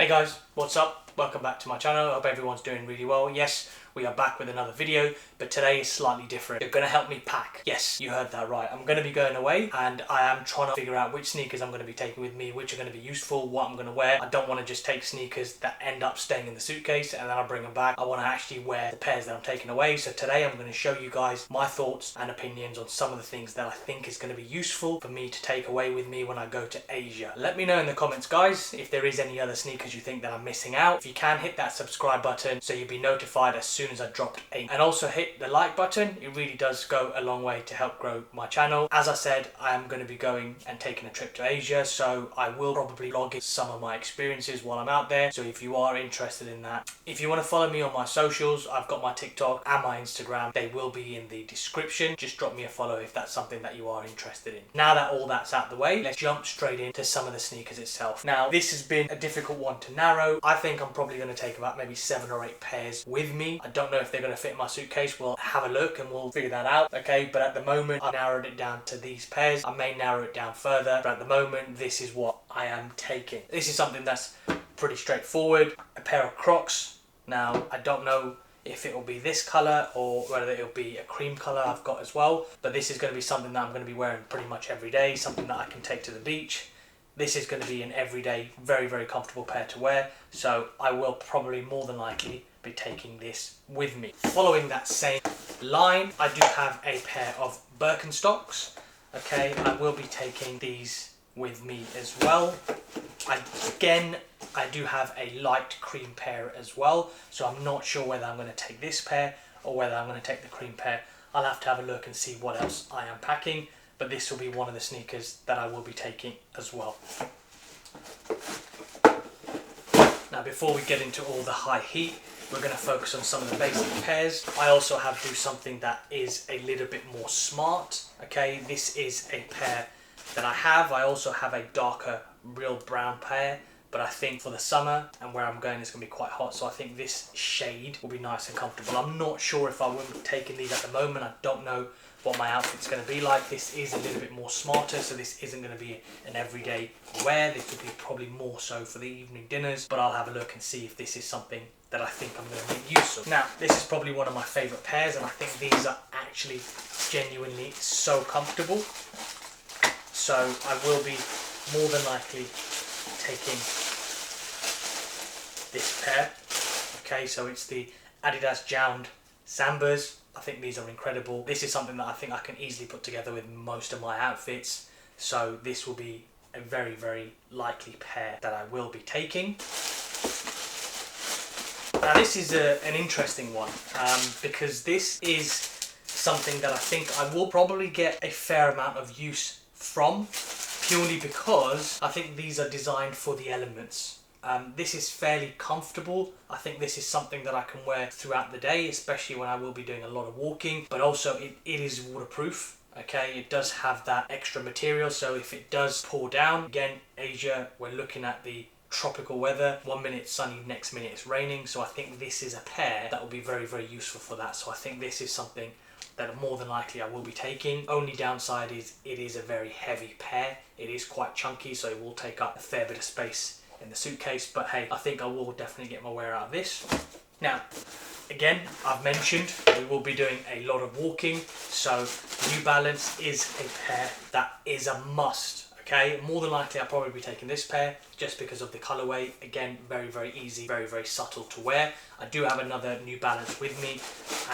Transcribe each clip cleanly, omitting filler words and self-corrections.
Hey guys, what's up? Welcome back to my channel. I hope everyone's doing really well. Yes, we are back with another video, but today is slightly different. You're going to help me pack. Yes, you heard that right. I'm going to be going away and I am trying to figure out which sneakers I'm going to be taking with me, which are going to be useful, what I'm going to wear. I don't want to just take sneakers that end up staying in the suitcase and then I bring them back. I want to actually wear the pairs that I'm taking away. So today I'm going to show you guys my thoughts and opinions on some of the things that I think is going to be useful for me to take away with me when I go to Asia. Let me know in the comments, guys, if there is any other sneakers you think that I'm missing out. If you can, hit that subscribe button so you'll be notified as soon as I dropped a. And also hit the like button. It really does go a long way to help grow my channel. As I said, I am going to be going and taking a trip to Asia, so I will probably log in some of my experiences while I'm out there. So if you are interested in that, if you want to follow me on my socials, I've got my TikTok and my Instagram. They will be in the description. Just drop me a follow if that's something that you are interested in. Now that all that's out the way, let's jump straight into some of the sneakers itself. Now, this has been a difficult one to narrow. I think I'm probably going to take about maybe 7 or 8 pairs with me. I don't know if they're going to fit in my suitcase. We'll have a look and we'll figure that out, okay? But at the moment, I've narrowed it down to these pairs. I may narrow it down further, but at the moment, this is what I am taking. This is something that's pretty straightforward. A pair of Crocs. Now, I don't know if it will be this colour or whether it'll be a cream colour I've got as well, but this is going to be something that I'm going to be wearing pretty much every day, something that I can take to the beach. This is going to be an everyday, very, very comfortable pair to wear, so I will probably more than likely be taking this with me. Following that same line, I do have a pair of Birkenstocks. Okay, I will be taking these with me as well. I do have a light cream pair as well, so I'm not sure whether I'm going to take this pair or whether I'm going to take the cream pair. I'll have to have a look and see what else I am packing, but this will be one of the sneakers that I will be taking as well. Now, before we get into all the high heat, we're going to focus on some of the basic pairs. I also have to do something that is a little bit more smart. Okay, this is a pair that I have. I also have a darker real brown pair, but I think for the summer and where I'm going, it's going to be quite hot, so I think this shade will be nice and comfortable. I'm not sure if I will be taking these at the moment. I don't know what my outfit's going to be like. This is a little bit more smarter, so this isn't going to be an everyday wear. This will be probably more so for the evening dinners, but I'll have a look and see if this is something that I think I'm going to make use of. Now, this is probably one of my favourite pairs, and I think these are actually genuinely so comfortable. So I will be more than likely taking this pair. Okay, so it's the Adidas Jound Sambas. I think these are incredible. This is something that I think I can easily put together with most of my outfits. So this will be a very, very likely pair that I will be taking. Now this is an interesting one because this is something that I think I will probably get a fair amount of use from, purely because I think these are designed for the elements. This is fairly comfortable. I think this is something that I can wear throughout the day, especially when I will be doing a lot of walking, but also it is waterproof. Okay, it does have that extra material, so if it does pour down, again, Asia, we're looking at the tropical weather. 1 minute it's sunny, next minute it's raining, so I think this is a pair that will be very, very useful for that. So I think this is something that more than likely I will be taking. Only downside is it is a very heavy pair. It is quite chunky, so it will take up a fair bit of space in the suitcase, but hey, I think I will definitely get my wear out of this. Now, again, I've mentioned we will be doing a lot of walking, so New Balance is a pair that is a must. Okay, more than likely I'll probably be taking this pair just because of the colorway. Again, very, very easy, very, very subtle to wear. I do have another New Balance with me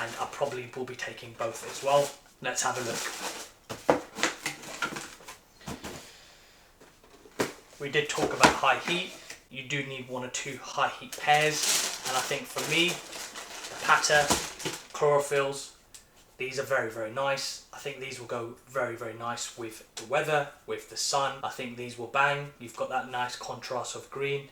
and I probably will be taking both as well. Let's have a look. We did talk about high heat. You do need 1 or 2 high heat pairs, and I think for me, the Patta Chlorophylls, these are very, very nice. I think these will go very, very nice with the weather, with the sun. I think these will bang. You've got that nice contrast of green.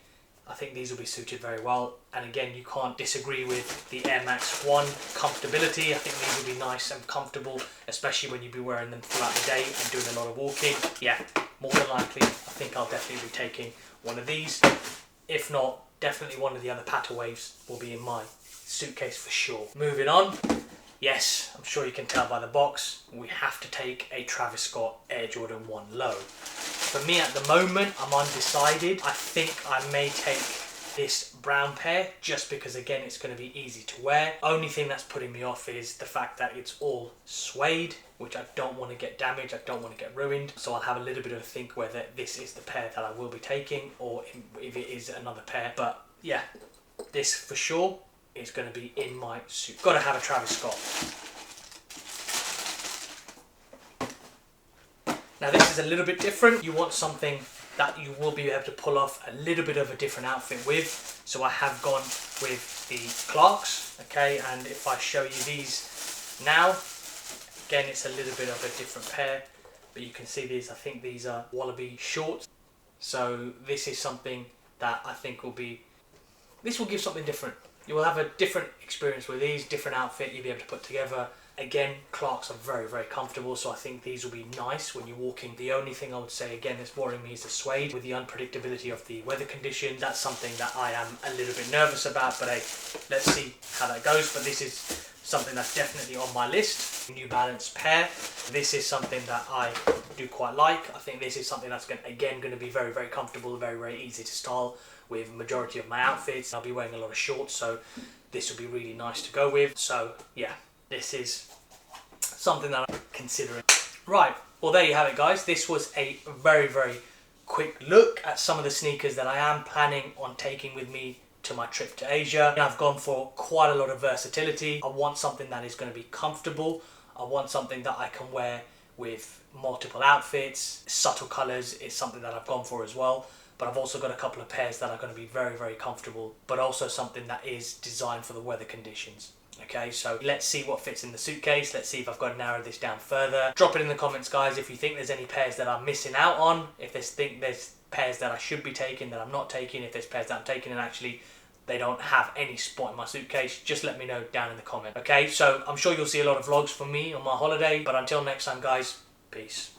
I think these will be suited very well. And again, you can't disagree with the Air Max 1 comfortability. I think these will be nice and comfortable, especially when you'll be wearing them throughout the day and doing a lot of walking. Yeah, more than likely, I think I'll definitely be taking one of these. If not, definitely one of the other Patta Waves will be in my suitcase for sure. Moving on. Yes, I'm sure you can tell by the box, we have to take a Travis Scott Air Jordan 1 Low. For me at the moment, I'm undecided. I think I may take this brown pair just because again it's going to be easy to wear. Only thing that's putting me off is the fact that it's all suede, which I don't want to get damaged, I don't want to get ruined. So I'll have a little bit of a think whether this is the pair that I will be taking or if it is another pair. But yeah, this for sure is going to be in my suit. Got to have a Travis Scott. Now this is a little bit different. You want something that you will be able to pull off a little bit of a different outfit with. So I have gone with the Clarks, okay, and if I show you these now, again it's a little bit of a different pair, but you can see these, I think these are Wallaby shorts. So this is something that I think will give something different. You will have a different experience with these, different outfit you'll be able to put together. Again, Clarks are very, very comfortable, so I think these will be nice when you're walking. The only thing I would say, again, that's worrying me is the suede. With the unpredictability of the weather conditions, that's something that I am a little bit nervous about, but hey, let's see how that goes. But this is something that's definitely on my list. New Balance pair. This is something that I do quite like. I think this is something that's going to be very, very comfortable, very, very easy to style with majority of my outfits. I'll be wearing a lot of shorts, so this will be really nice to go with. So yeah, this is something that I'm considering. Right, well there you have it guys. This was a very, very quick look at some of the sneakers that I am planning on taking with me to my trip to Asia. I've gone for quite a lot of versatility. I want something that is going to be comfortable. I want something that I can wear with multiple outfits. Subtle colours is something that I've gone for as well. But I've also got a couple of pairs that are going to be very, very comfortable, but also something that is designed for the weather conditions. Okay, so let's see what fits in the suitcase. Let's see if I've got to narrow this down further. Drop it in the comments, guys, if you think there's any pairs that I'm missing out on. If there's pairs that I should be taking that I'm not taking. If there's pairs that I'm taking and actually they don't have any spot in my suitcase, just let me know down in the comment. Okay, so I'm sure you'll see a lot of vlogs from me on my holiday. But until next time, guys, peace.